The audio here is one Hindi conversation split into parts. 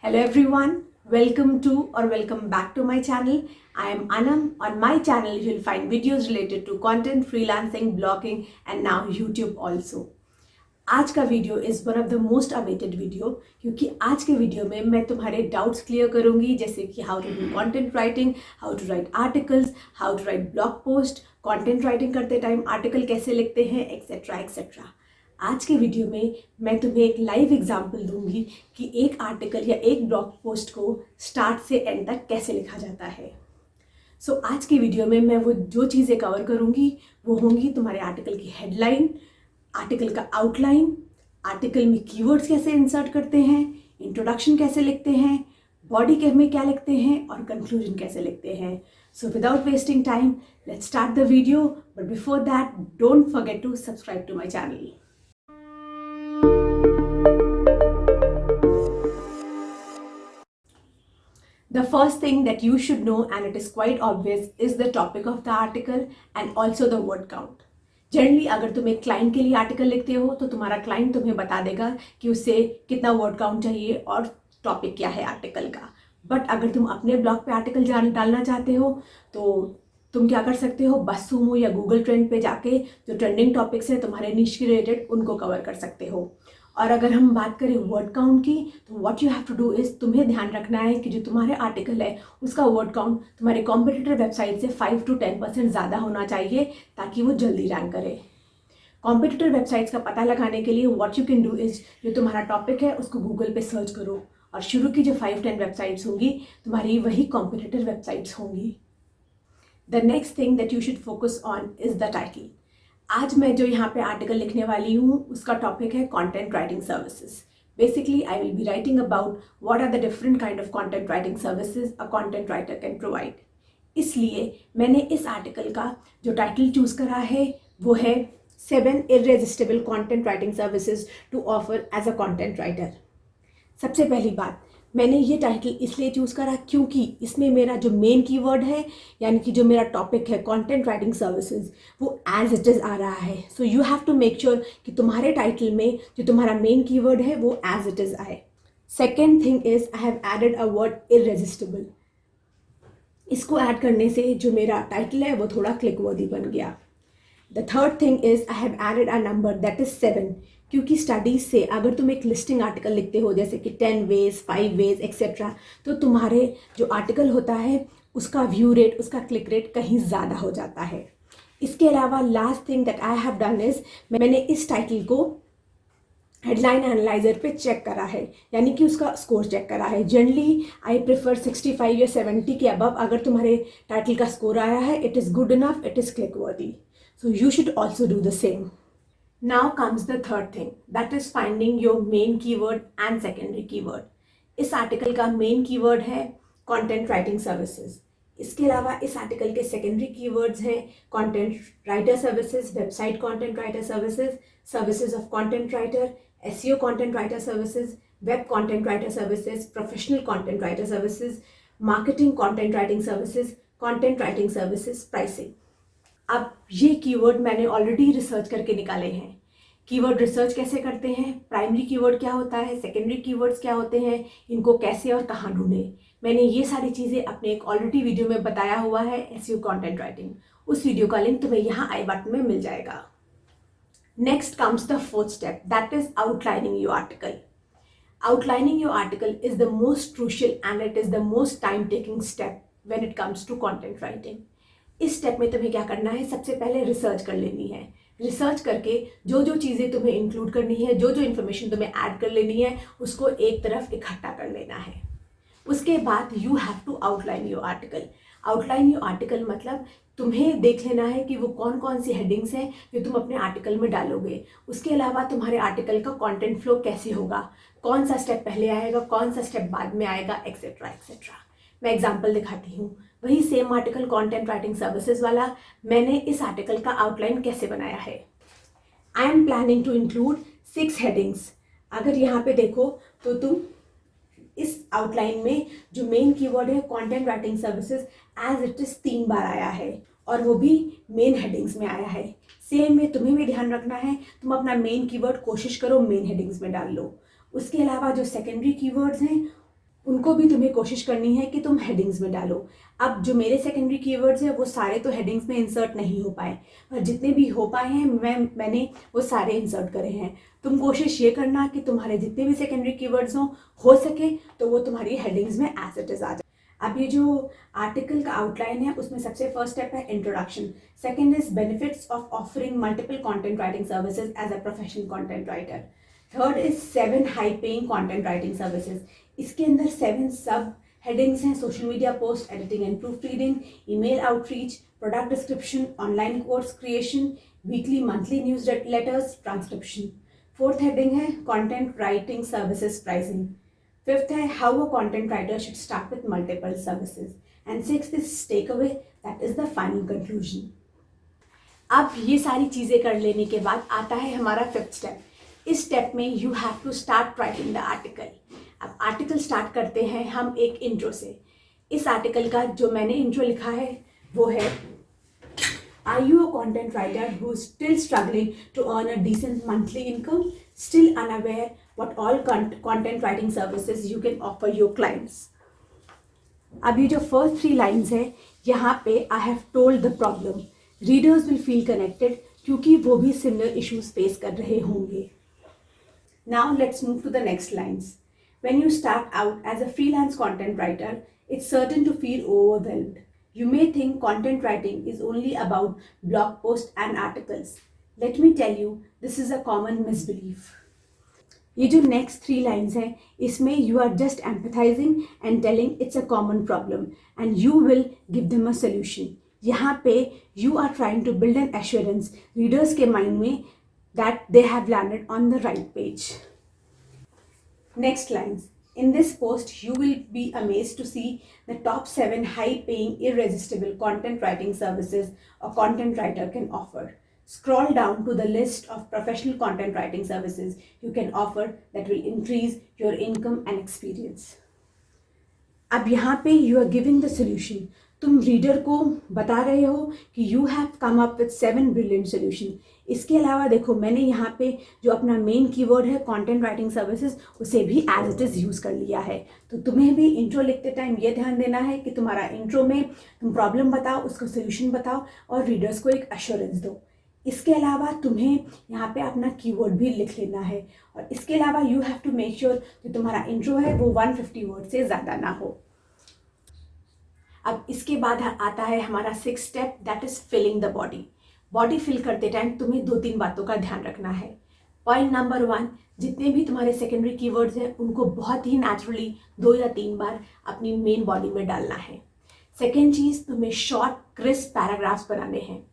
Hello everyone, welcome to or welcome back to my channel. I am Anam. On my channel you will find videos related to content, freelancing, blogging and now YouTube also. आज का video is one of the most awaited video क्योंकि आज के वीडियो में मैं तुम्हारे डाउट्स क्लियर करूंगी जैसे कि how to do content writing, how to write articles, how to write blog post, content writing करते टाइम आर्टिकल कैसे लिखते हैं एक्सेट्रा एक्सेट्रा। आज के वीडियो में मैं तुम्हें एक लाइव एग्जांपल दूंगी कि एक आर्टिकल या एक ब्लॉग पोस्ट को स्टार्ट से एंड तक कैसे लिखा जाता है। सो आज की वीडियो में मैं वो जो चीज़ें कवर करूंगी वो होंगी तुम्हारे आर्टिकल की हेडलाइन, आर्टिकल का आउटलाइन, आर्टिकल में कीवर्ड्स कैसे इंसर्ट करते हैं, इंट्रोडक्शन कैसे लिखते हैं, बॉडी के में क्या लिखते हैं और कंक्लूजन कैसे लिखते हैं। So without wasting time let's start the video, but before that don't forget to subscribe to my channel. The first thing that you should know, and it is quite obvious, is the topic of the article and also the word count. Generally अगर तुम एक क्लाइंट के लिए आर्टिकल लिखते हो तो तुम्हारा क्लाइंट तुम्हें बता देगा कि उसे कितना वर्ड काउंट चाहिए और टॉपिक क्या है आर्टिकल का। बट अगर तुम अपने ब्लॉग पे आर्टिकल डालना चाहते हो तो तुम क्या कर सकते हो, बससूमो या गूगल ट्रेंड पे जाके जो ट्रेंडिंग टॉपिक्स हैं तुम्हारे निश के रिलेटेड उनको कवर कर सकते हो। और अगर हम बात करें वर्ड काउंट की तो what you have to do is तुम्हें ध्यान रखना है कि जो तुम्हारे आर्टिकल है उसका वर्ड काउंट तुम्हारे कॉम्पिटिटर वेबसाइट से 5 to 10% ज़्यादा होना चाहिए ताकि वो जल्दी रैंक करे। कॉम्पिटिटर वेबसाइट्स का पता लगाने के लिए what you can do is जो तुम्हारा टॉपिक है उसको गूगल पे सर्च करो और शुरू की जो 5-10 वेबसाइट्स होंगी तुम्हारी वही कॉम्पिटिटर वेबसाइट्स होंगी। The next thing that you should focus on is the title. आज मैं जो यहाँ पे आर्टिकल लिखने वाली हूँ उसका टॉपिक है content writing services. Basically I will be writing about what are the different kind of content writing services a content writer can provide. इसलिए मैंने इस आर्टिकल का जो टाइटल चूज़ करा है वो है 7 irresistible content writing services to offer as a content writer. सबसे पहली बात, मैंने ये टाइटल इसलिए चूज़ करा क्योंकि इसमें मेरा जो मेन कीवर्ड है यानी कि जो मेरा टॉपिक है कंटेंट राइटिंग सर्विसेज वो एज इट इज़ आ रहा है। So you have to make sure कि तुम्हारे टाइटल में जो तुम्हारा मेन कीवर्ड है वो एज इट इज़ आए। Second thing is I have added a word irresistible. इसको ऐड करने से जो मेरा टाइटल है वो थोड़ा क्लिक वर्दी बन गया। The third thing is I have added a number that is 7 क्योंकि स्टडीज़ से अगर तुम एक लिस्टिंग आर्टिकल लिखते हो जैसे कि 10 वेज, 5 वेज एक्सेट्रा तो तुम्हारे जो आर्टिकल होता है उसका व्यू रेट, उसका क्लिक रेट कहीं ज़्यादा हो जाता है। इसके अलावा last thing that I have done is मैंने इस टाइटल को हेडलाइन एनालाइजर पे चेक करा है यानी कि उसका स्कोर चेक करा है। जनरली आई प्रेफर 65 या 70 के अबव अगर तुम्हारे टाइटल का स्कोर आया है it is good enough, it is click worthy. So you should also do the same. Now comes the third thing, that is finding your main keyword and secondary keyword. इस आर्टिकल का मेन कीवर्ड है कंटेंट राइटिंग सर्विसेज। इसके अलावा इस आर्टिकल के सेकेंडरी कीवर्ड्स हैं content writer services, website content writer services, services of content writer, SEO content writer services, web content writer services, professional content writer services, marketing content writing services, content writing services, pricing. अब ये कीवर्ड मैंने ऑलरेडी रिसर्च करके निकाले हैं। कीवर्ड रिसर्च कैसे करते हैं, प्राइमरी कीवर्ड क्या होता है, सेकेंडरी कीवर्ड्स क्या होते हैं, इनको कैसे और कहाँ ढूंढें, मैंने ये सारी चीज़ें अपने एक ऑलरेडी वीडियो में बताया हुआ है एसईओ कंटेंट राइटिंग। उस वीडियो का लिंक तुम्हें यहाँ आई बटन में मिल जाएगा। Next comes the fourth step, that is outlining your article. Outlining your article is the most crucial and it is the most time taking step when it comes to content writing. इस स्टेप में तुम्हें क्या करना है, सबसे पहले रिसर्च कर लेनी है। रिसर्च करके जो जो चीज़ें तुम्हें इंक्लूड करनी है, जो जो इन्फॉर्मेशन तुम्हें ऐड कर लेनी है उसको एक तरफ इकट्ठा कर लेना है। उसके बाद you have to outline your article. Outline your article मतलब तुम्हें देख लेना है कि वो कौन कौन सी हेडिंग्स हैं जो तुम अपने आर्टिकल में डालोगे। उसके अलावा तुम्हारे आर्टिकल का कंटेंट फ्लो कैसे होगा, कौन सा स्टेप पहले आएगा, कौन सा स्टेप बाद में आएगा, एक्सेट्रा एक्सेट्रा। मैं एग्जांपल दिखाती हूँ। वही same article content writing services वाला, मैंने इस आर्टिकल का आउटलाइन कैसे बनाया है। I am planning to include 6 headings. अगर यहाँ पे देखो तो तुम इस आउटलाइन में जो मेन कीवर्ड है content writing services as it is 3 बार आया है और वो भी मेन हेडिंग्स में आया है। सेम में तुम्हें भी ध्यान रखना है, तुम अपना मेन कीवर्ड कोशिश करो मेन हेडिंग्स में डाल लो। उसके अलावा जो सेकेंडरी कीवर्ड्स हैं उनको भी तुम्हें कोशिश करनी है कि तुम हेडिंग्स में डालो। अब जो मेरे सेकेंडरी कीवर्ड्स हैं वो सारे तो हेडिंग्स में इंसर्ट नहीं हो पाए, पर जितने भी हो पाए हैं मैंने वो सारे इंसर्ट करे हैं। तुम कोशिश ये करना कि तुम्हारे जितने भी सेकेंडरी कीवर्ड्स हों, हो सके तो वो तुम्हारी हेडिंग्स में एज इट इज आ जाए। अब ये जो आर्टिकल का आउटलाइन है उसमें सबसे फर्स्ट स्टेप है introduction, second is benefits of offering multiple content writing services as a professional content writer, third is 7 high paying content writing services. इसके अंदर 7 सब हेडिंग्स हैं, social media post editing and proofreading, email outreach, product description, online course creation, weekly monthly newsletters, transcription. Fourth heading है content writing services pricing. Fifth है how a content writer should start with multiple services, and sixth is take away, that is the final conclusion. अब ये सारी चीज़ें कर लेने के बाद आता है हमारा फिफ्थ स्टेप। इस स्टेप में you have to start writing the article. अब आर्टिकल स्टार्ट करते हैं हम एक इंट्रो से। इस आर्टिकल का जो मैंने इंट्रो लिखा है वो है, are you a content writer who is still struggling to earn a decent monthly income, still unaware what all content writing services you can offer your clients. अब ये जो फर्स्ट 3 लाइन्स है, यहाँ पे I have told the problem, readers will feel connected क्योंकि वो भी सिमिलर इश्यूज फेस कर रहे होंगे। Now let's move to the next lines. When you start out as a freelance content writer, it's certain to feel overwhelmed. You may think content writing is only about blog posts and articles. Let me tell you, this is a common misbelief. ये जो नेक्स्ट 3 लाइन्स हैं इसमें you are just empathising and telling it's a common problem and you will give them a solution. यहाँ पे you are trying to build an assurance readers के माइंड में that they have landed on the right page. Next lines. In this post, you will be amazed to see the top 7 high-paying, irresistible content writing services a content writer can offer. Scroll down to the list of professional content writing services you can offer that will increase your income and experience. अब यहाँ पे you are giving the solution. तुम रीडर को बता रहे हो कि you have come up with 7 brilliant solution. इसके अलावा देखो मैंने यहाँ पे जो अपना मेन कीवर्ड है कंटेंट राइटिंग सर्विसेज उसे भी एज इट इज़ यूज़ कर लिया है। तो तुम्हें भी इंट्रो लिखते टाइम ये ध्यान देना है कि तुम्हारा इंट्रो में तुम प्रॉब्लम बताओ, उसका सोल्यूशन बताओ और रीडर्स को एक अश्योरेंस दो। इसके अलावा तुम्हें यहाँ पे अपना कीवर्ड भी लिख लेना है और इसके अलावा you have to make sure कि तुम्हारा इंट्रो है वो 150 वर्ड से ज़्यादा ना हो। अब इसके बाद आता है हमारा 6th step, that is filling the body. Body fill करते टाइम तुम्हें 2-3 बातों का ध्यान रखना है। पॉइंट नंबर 1, जितने भी तुम्हारे सेकेंडरी कीवर्ड्स हैं उनको बहुत ही नेचुरली 2 या 3 बार अपनी मेन बॉडी में डालना है। सेकेंड चीज़, तुम्हें शॉर्ट क्रिस्प पैराग्राफ्स बनाने हैं।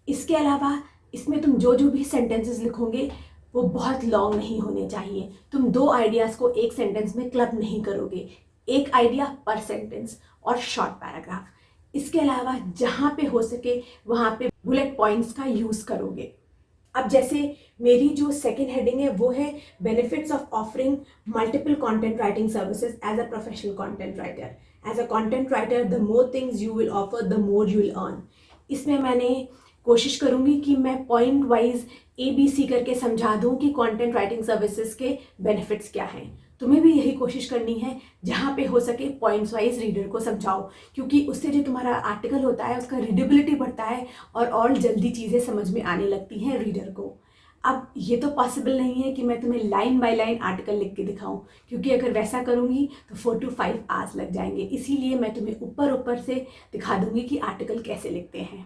इसके अलावा इसमें तुम जो जो भी सेंटेंसेस लिखोगे वो बहुत लॉन्ग नहीं होने चाहिए। तुम 2 आइडियाज़ को एक सेंटेंस में क्लब नहीं करोगे, एक आइडिया पर सेंटेंस और शॉर्ट पैराग्राफ। इसके अलावा जहाँ पे हो सके वहाँ पे बुलेट पॉइंट्स का यूज़ करोगे। अब जैसे मेरी जो सेकेंड हेडिंग है वो है benefits of offering multiple content writing services as a professional content writer. As a content writer the more things you will offer the more you will earn. इसमें मैंने कोशिश करूँगी कि मैं पॉइंट वाइज ABC करके समझा दूँ कि कंटेंट राइटिंग सर्विसेज के बेनिफिट्स क्या हैं। तुम्हें भी यही कोशिश करनी है, जहाँ पे हो सके पॉइंट्स वाइज रीडर को समझाओ, क्योंकि उससे जो तुम्हारा आर्टिकल होता है उसका रीडेबिलिटी बढ़ता है और जल्दी चीज़ें समझ में आने लगती हैं रीडर को। अब ये तो पॉसिबल नहीं है कि मैं तुम्हें लाइन बाय लाइन आर्टिकल लिख के दिखाऊं, क्योंकि अगर वैसा करूँगी तो 4 to 5 आवर्स लग जाएंगे। इसीलिए मैं तुम्हें ऊपर ऊपर से दिखा दूँगी कि आर्टिकल कैसे लिखते हैं।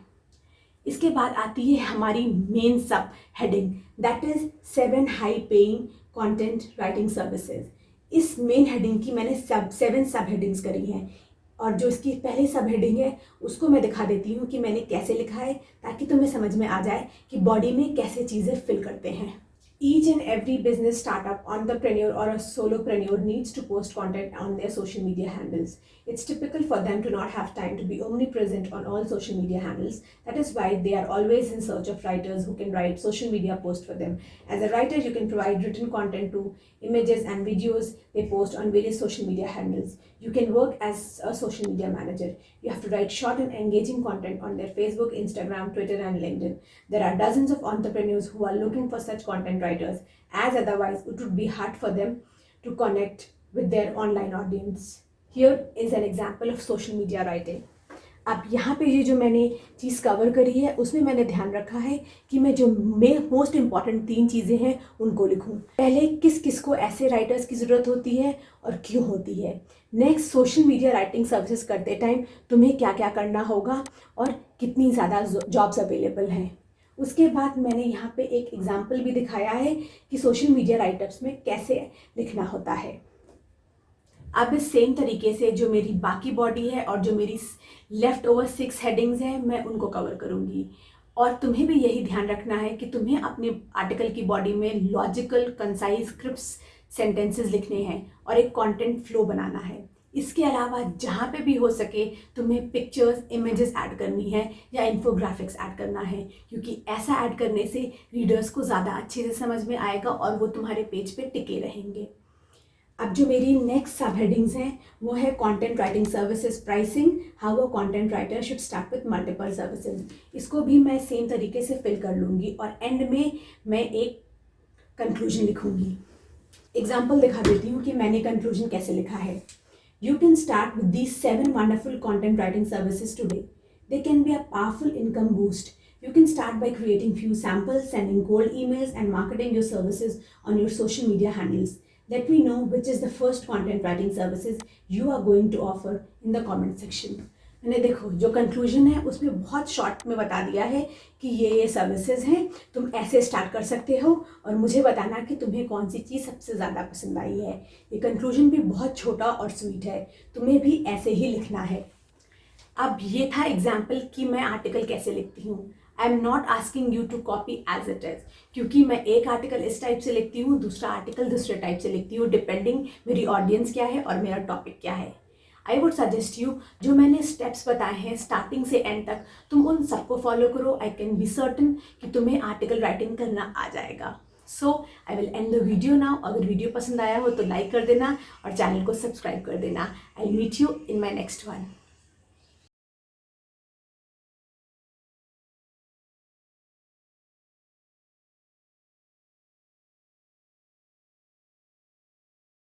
इसके बाद आती है हमारी मेन सब heading, that is 7 high paying content writing services. इस मेन हेडिंग की मैंने 7 सब हेडिंग्स करी हैं और जो इसकी पहली सब हेडिंग है उसको मैं दिखा देती हूँ कि मैंने कैसे लिखा है, ताकि तुम्हें समझ में आ जाए कि बॉडी में कैसे चीज़ें फिल करते हैं। Each and every business startup, entrepreneur or a solopreneur needs to post content on their social media handles. It's typical for them to not have time to be omnipresent on all social media handles. That is why they are always in search of writers who can write social media posts for them. As a writer, you can provide written content to images and videos they post on various social media handles. You can work as a social media manager. You have to write short and engaging content on their Facebook, Instagram, Twitter, and LinkedIn. There are dozens of entrepreneurs who are looking for such content writers, as otherwise it would be hard for them to connect with their online audience. Here is an example of social media writing. अब यहाँ पे ये जो मैंने चीज़ कवर करी है उसमें मैंने ध्यान रखा है कि मैं जो मोस्ट इम्पॉर्टेंट 3 चीज़ें हैं उनको लिखूँ। पहले किस किस को ऐसे राइटर्स की ज़रूरत होती है और क्यों होती है। Next, social media writing services करते टाइम तुम्हें क्या क्या करना होगा और कितनी ज़्यादा जॉब्स अवेलेबल हैं। उसके बाद मैंने यहाँ पे एक एग्जाम्पल भी दिखाया है कि सोशल मीडिया राइटर्स में कैसे लिखना होता है। अब इस सेम तरीके से जो मेरी बाकी बॉडी है और जो मेरी लेफ्ट ओवर 6 हेडिंग्स हैं मैं उनको कवर करूँगी। और तुम्हें भी यही ध्यान रखना है कि तुम्हें अपने आर्टिकल की बॉडी में लॉजिकल, कंसाइज, क्रिप्स सेंटेंसेस लिखने हैं और एक कंटेंट फ्लो बनाना है। इसके अलावा जहाँ पे भी हो सके तुम्हें पिक्चर्स, इमेजेस ऐड करनी है या इन्फोग्राफिक्स ऐड करना है, क्योंकि ऐसा ऐड करने से रीडर्स को ज़्यादा अच्छे से समझ में आएगा और वो तुम्हारे पेज पे टिके रहेंगे। अब जो मेरी नेक्स्ट सब हेडिंग्स हैं वो है content writing services pricing, how a content writer should start with multiple services. इसको भी मैं सेम तरीके से फिल कर लूँगी और एंड में मैं एक कंक्लूजन लिखूँगी। एग्जाम्पल दिखा देती हूँ कि मैंने कंक्लूजन कैसे लिखा है। You can start with these 7 wonderful content writing services today. They can be a powerful income boost. You can start by creating few samples, sending cold emails, and marketing your services on your social media handles. Let me know which is the first content writing services you are going to offer in the comment section. मैंने देखो जो कंक्लूजन है उसमें बहुत शॉर्ट में बता दिया है कि ये सर्विसेज हैं, तुम ऐसे स्टार्ट कर सकते हो और मुझे बताना कि तुम्हें कौन सी चीज़ सबसे ज़्यादा पसंद आई है। ये कंक्लूजन भी बहुत छोटा और स्वीट है, तुम्हें भी ऐसे ही लिखना है। अब ये था एग्जाम्पल कि मैं आर्टिकल कैसे लिखती हूँ। I am not asking you to copy as it is, क्योंकि मैं एक आर्टिकल इस टाइप से लिखती हूँ, दूसरा आर्टिकल दूसरे टाइप से लिखती हूँ, डिपेंडिंग मेरी ऑडियंस क्या है और मेरा टॉपिक क्या है। आई वुड सजेस्ट यू जो मैंने स्टेप्स बताए हैं स्टार्टिंग से एंड तक तुम उन सबको फॉलो करो। आई कैन बी सर्टन कि तुम्हें आर्टिकल राइटिंग करना आ जाएगा। So I will end the video now. अगर वीडियो पसंद आया हो तो लाइक कर देना और चैनल को सब्सक्राइब कर देना। I meet you in my next one.